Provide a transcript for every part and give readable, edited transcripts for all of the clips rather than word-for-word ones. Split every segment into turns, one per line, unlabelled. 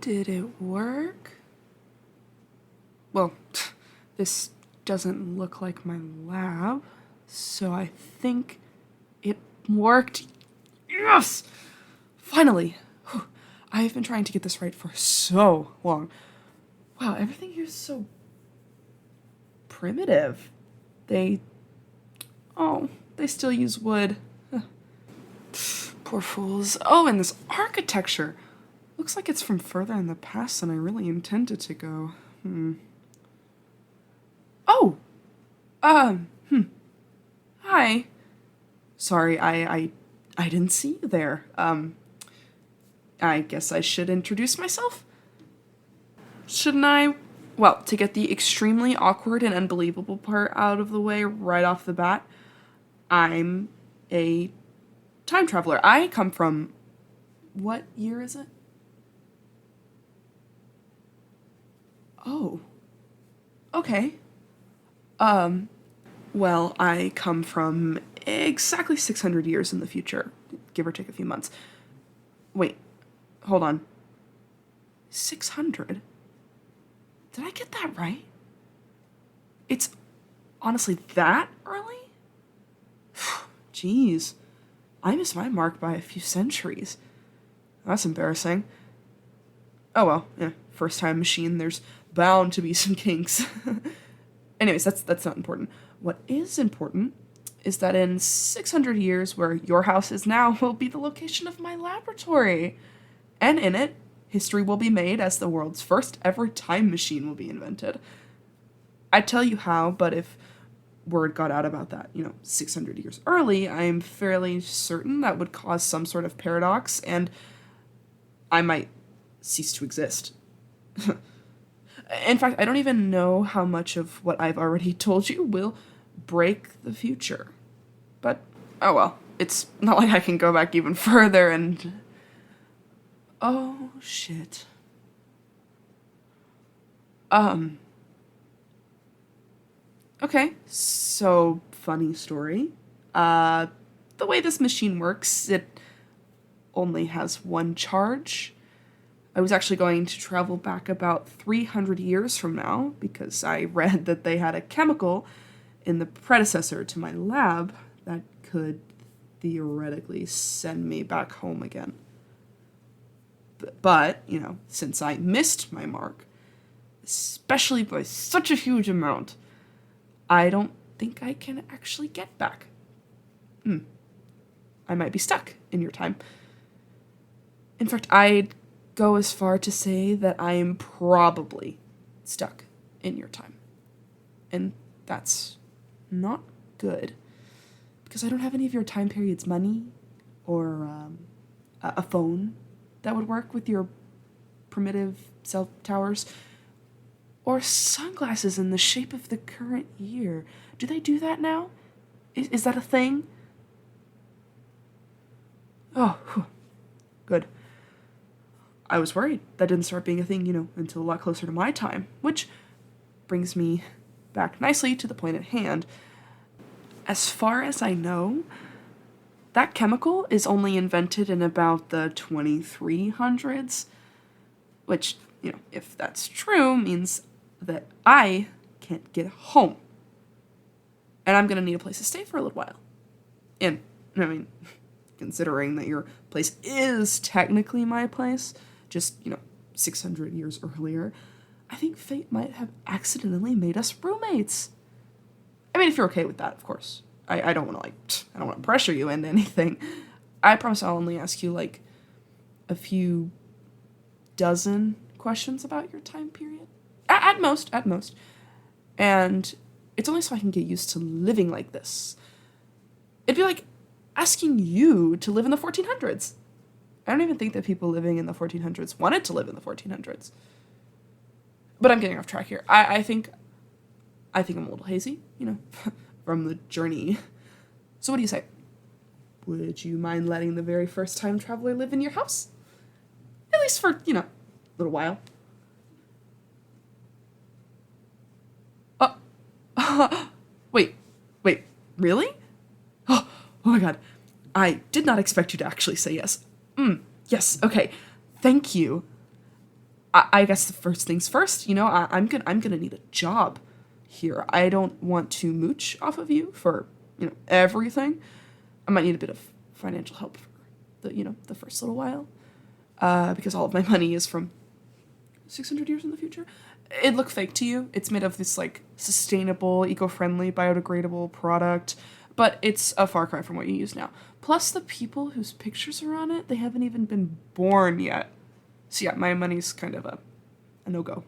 Did it work? Well, this doesn't look like my lab, so I think it worked. Yes! Finally! I've been trying to get this right for so long. Wow, everything here is so primitive. They still use wood. Poor fools. Oh, and this architecture. Looks like it's from further in the past than I really intended to go. Oh! Hi. Sorry, I didn't see you there. I guess I should introduce myself? Shouldn't I? Well, to get the extremely awkward and unbelievable part out of the way right off the bat, I'm a time traveler. I come from... What year is it? Oh. Okay. Well, I come from exactly 600 years in the future, give or take a few months. Wait, hold on. 600? Did I get that right? It's honestly that early? Jeez. I missed my mark by a few centuries. That's embarrassing. Oh well, yeah, first time machine, there's bound to be some kinks. Anyways, that's not important. What is important is that in 600 years, where your house is now, will be the location of my laboratory. And in it, history will be made as the world's first ever time machine will be invented. I'd tell you how, but if word got out about that, 600 years early, I'm fairly certain that would cause some sort of paradox, and I might cease to exist. In fact, I don't even know how much of what I've already told you will break the future. But, oh well, it's not like I can go back even further and... Oh, shit. Okay, so, funny story. The way this machine works, it only has one charge. I was actually going to travel back about 300 years from now because I read that they had a chemical in the predecessor to my lab that could theoretically send me back home again. But, since I missed my mark, especially by such a huge amount, I don't think I can actually get back. I might be stuck in your time. In fact, I'd go as far to say that I am probably stuck in your time. And that's not good, because I don't have any of your time period's money or a phone that would work with your primitive cell towers, or sunglasses in the shape of the current year. Do they do that now? Is that a thing? Oh, whew. Good. I was worried that didn't start being a thing, until a lot closer to my time, which brings me back nicely to the point at hand. As far as I know, that chemical is only invented in about the 2300s, which, if that's true, means that I can't get home. And I'm going to need a place to stay for a little while. And, considering that your place is technically my place, just, 600 years earlier, I think fate might have accidentally made us roommates. I mean, if you're okay with that, of course. I don't want to, I don't want to pressure you into anything. I promise I'll only ask you, a few dozen questions about your time period. At most. And it's only so I can get used to living like this. It'd be like asking you to live in the 1400s. I don't even think that people living in the 1400s wanted to live in the 1400s. But I'm getting off track here. I think I'm a little hazy, from the journey. So what do you say? Would you mind letting the very first time traveler live in your house? At least for, a little while. Wait, really? Oh my god. I did not expect you to actually say yes. Yes, okay. Thank you. I guess the first things first, you know, I'm gonna need a job here. I don't want to mooch off of you for, you know, everything. I might need a bit of financial help for the, you know, the first little while, because all of my money is from 600 years in the future. It looked fake to you. It's made of this, like, sustainable, eco-friendly, biodegradable product, but it's a far cry from what you use now. Plus, the people whose pictures are on it, they haven't even been born yet. So yeah, my money's kind of a no-go.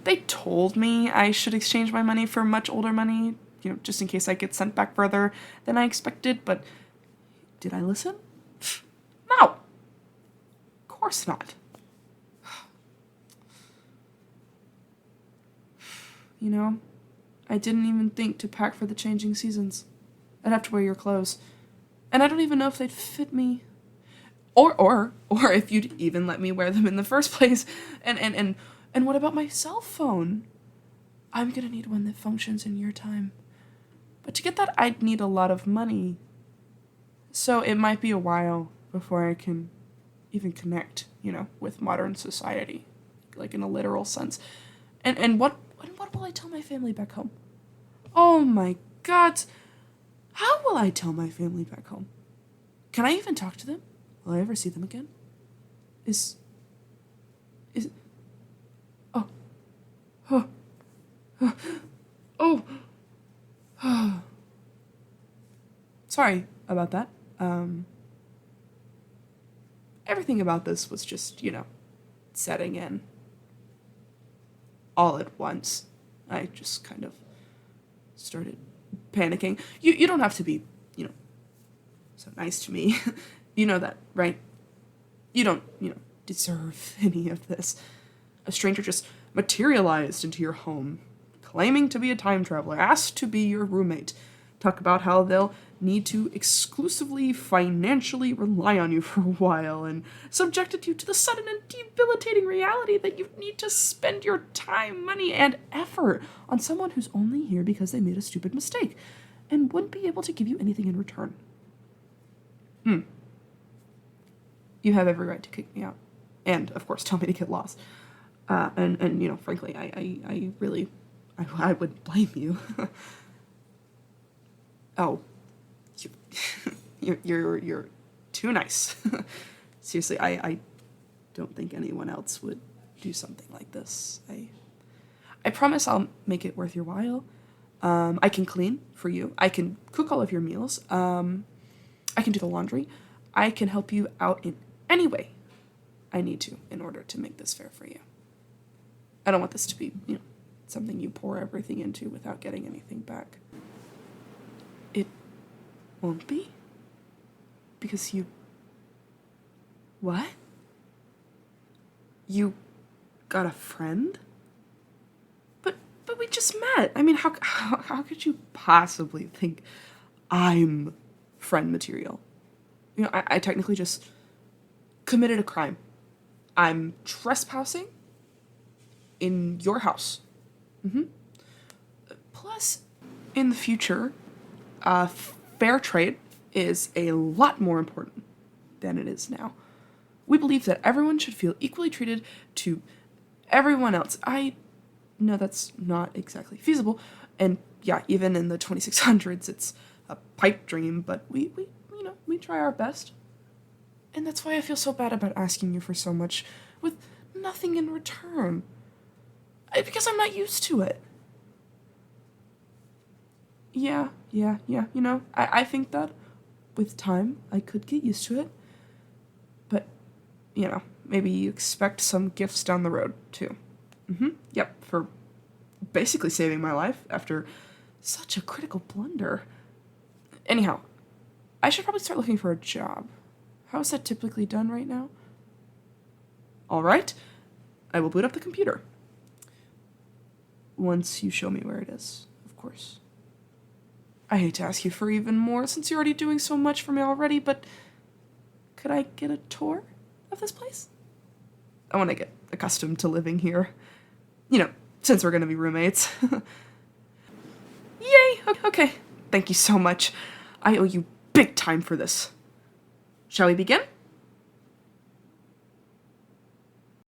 They told me I should exchange my money for much older money, you know, just in case I get sent back further than I expected, but did I listen? No. Of course not. You know, I didn't even think to pack for the changing seasons. I'd have to wear your clothes. And I don't even know if they'd fit me. Or if you'd even let me wear them in the first place. And what about my cell phone? I'm gonna need one that functions in your time. But to get that, I'd need a lot of money. So it might be a while before I can even connect, you know, with modern society. Like in a literal sense. And what will I tell my family back home? Oh my God. How will I tell my family back home? Can I even talk to them? Will I ever see them again? Oh. Sorry about that. Everything about this was just, you know, setting in all at once. I just kind of started panicking. You don't have to be, you know, so nice to me. You know that, right? You don't, you know, deserve any of this. A stranger just materialized into your home, claiming to be a time traveler, asked to be your roommate, talk about how they'll need to exclusively financially rely on you for a while, and subjected you to the sudden and debilitating reality that you need to spend your time, money, and effort on someone who's only here because they made a stupid mistake, and wouldn't be able to give you anything in return. You have every right to kick me out. And, of course, tell me to get lost. And you know, frankly, I really, I wouldn't blame you. Oh, you're too nice. Seriously, I don't think anyone else would do something like this. I promise I'll make it worth your while. I can clean for you. I can cook all of your meals. I can do the laundry. I can help you out in any way I need to in order to make this fair for you. I don't want this to be, you know, something you pour everything into without getting anything back. It won't be? Because you... What? You got a friend? But we just met. I mean, how could you possibly think I'm friend material? You know, I technically just committed a crime. I'm trespassing in your house. Plus, in the future, fair trade is a lot more important than it is now. We believe that everyone should feel equally treated to everyone else. I know that's not exactly feasible, and yeah, even in the 2600s, it's a pipe dream, but we try our best. And that's why I feel so bad about asking you for so much with nothing in return. Because I'm not used to it. Yeah, you know, I think that with time I could get used to it. But, you know, maybe you expect some gifts down the road, too. Yep, for basically saving my life after such a critical blunder. Anyhow, I should probably start looking for a job. How is that typically done right now? All right, I will boot up the computer. Once you show me where it is, of course. I hate to ask you for even more since you're already doing so much for me already, but could I get a tour of this place? I want to get accustomed to living here. You know, since we're going to be roommates. Yay! Okay. Thank you so much. I owe you big time for this. Shall we begin?